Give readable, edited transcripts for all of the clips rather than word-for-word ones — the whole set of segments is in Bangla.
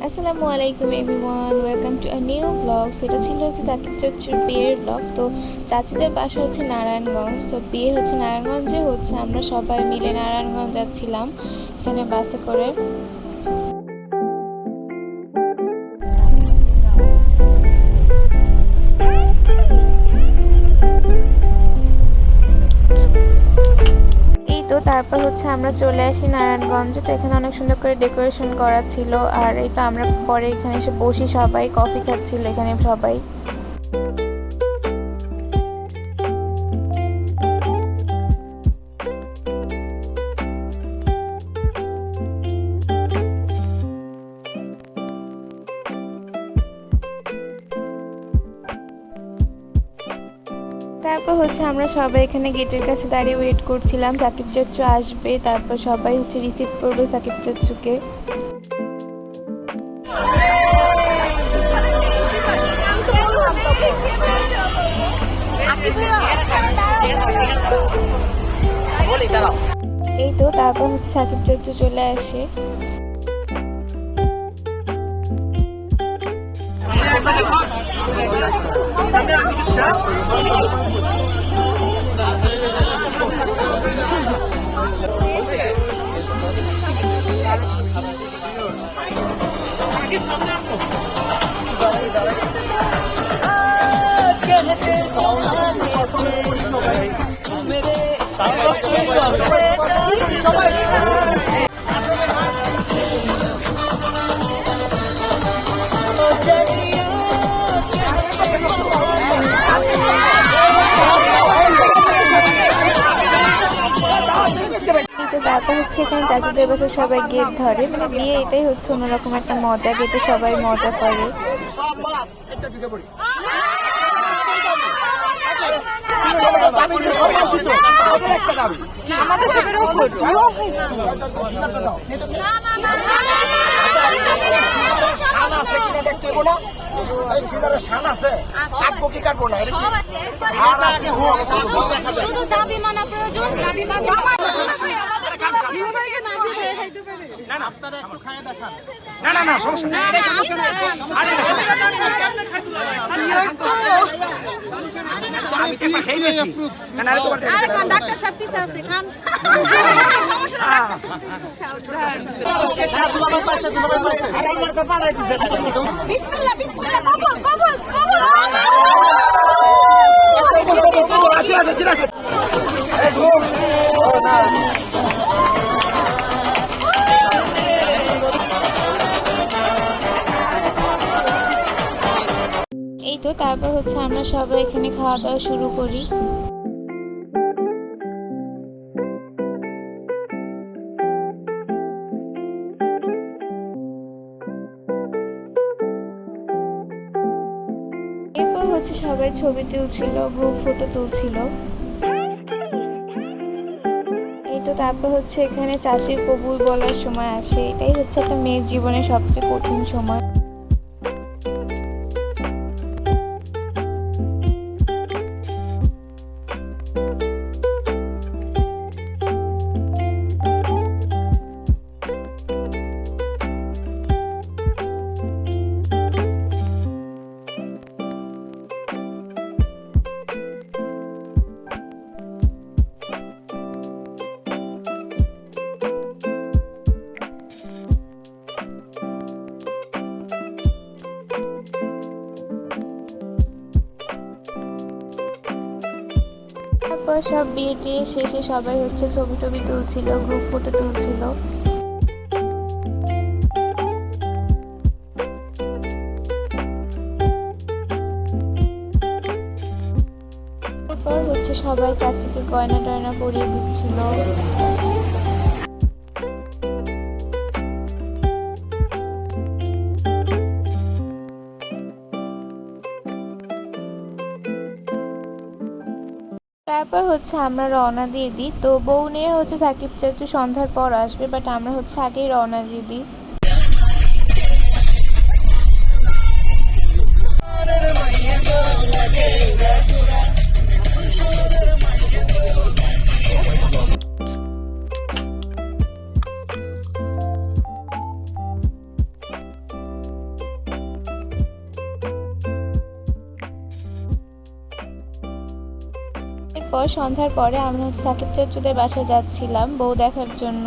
আসসালামু আলাইকুম everyone, welcome to a new blog. সেটা ছিল হচ্ছে সাকিব চাচুর বিয়ের ব্লগ। তো চাচিদের বাসা হচ্ছে নারায়ণগঞ্জ, তো বিয়ে হচ্ছে নারায়ণগঞ্জে হচ্ছে। আমরা সবাই মিলে নারায়ণগঞ্জ যাচ্ছিলাম এখানে বাসে করে। তো তারপর হচ্ছে আমরা চলে আসি নারায়ণগঞ্জে। তো এখানে অনেক সুন্দর করে ডেকোরেশন করা ছিল। আর এই তো আমরা পরে এখানে এসে বসি, সবাই কফি খাচ্ছিল এখানে সবাই। তারপর হচ্ছে আমরা সবাই এখানে গেটের কাছে দাঁড়িয়ে ওয়েট করছিলাম, সাকিব চাচু আসবে, তারপর সবাই হচ্ছে রিসিভ করবে সাকিব চাচুকে। এই তো তারপর হচ্ছে সাকিব চাচু চলে আসে। তারপর হচ্ছে এখানে চাচিদের বাসায় সবাই গেট ধরে, মানে বিয়ে এটাই হচ্ছে অন্যরকম একটা মজা, গেটে সবাই মজা করে। এই তো তারপর হচ্ছে আমরা সবাই এখানে খাওয়া দাওয়া শুরু করি। এরপর হচ্ছে সবাই ছবি তুলছিল, গ্রুপ ফটো তুলছিল। এই তো তারপর হচ্ছে এখানে চাচির কবুল বলার সময় আসে। এটাই হচ্ছে একটা মেয়ের জীবনে সবচেয়ে কঠিন সময়। তারপর সব বিয়ে টিয়ে শেষে সবাই হচ্ছে ছবি টবি তুলছিল, গ্রুপ ফটো তুলছিল। তারপর হচ্ছে সবাই চাচিকে গয়না টয়না পরিয়ে দিচ্ছিল। তারপর হচ্ছে আমরা রওনা দিয়ে দিই। তো বউ নিয়ে হচ্ছে সাকিব চাচু সন্ধ্যার পর আসবে, বাট আমরা হচ্ছে আগেই রওনা দিয়ে দিই। তারপর সন্ধ্যার পরে আমরা হচ্ছে সাকিব চাচুদের বাসায় যাচ্ছিলাম বউ দেখার জন্য।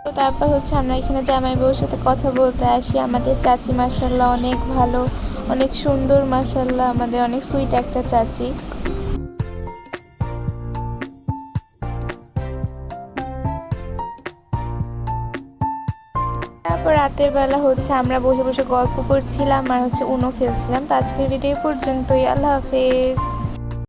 তো তারপর হচ্ছে আমরা এখানে জামাই বউর সাথে কথা বলতে আসি। আমাদের চাচি মাশাল্লাহ অনেক ভালো, অনেক সুন্দর, মাশাল্লাহ আমাদের অনেক সুইট একটা চাচি। তারপর রাতের বেলা হচ্ছে আমরা বসে বসে গল্প করছিলাম আর হচ্ছে উনো খেলছিলাম। তো আজকের ভিডিও পর্যন্তই, আল্লাহ হাফেজ।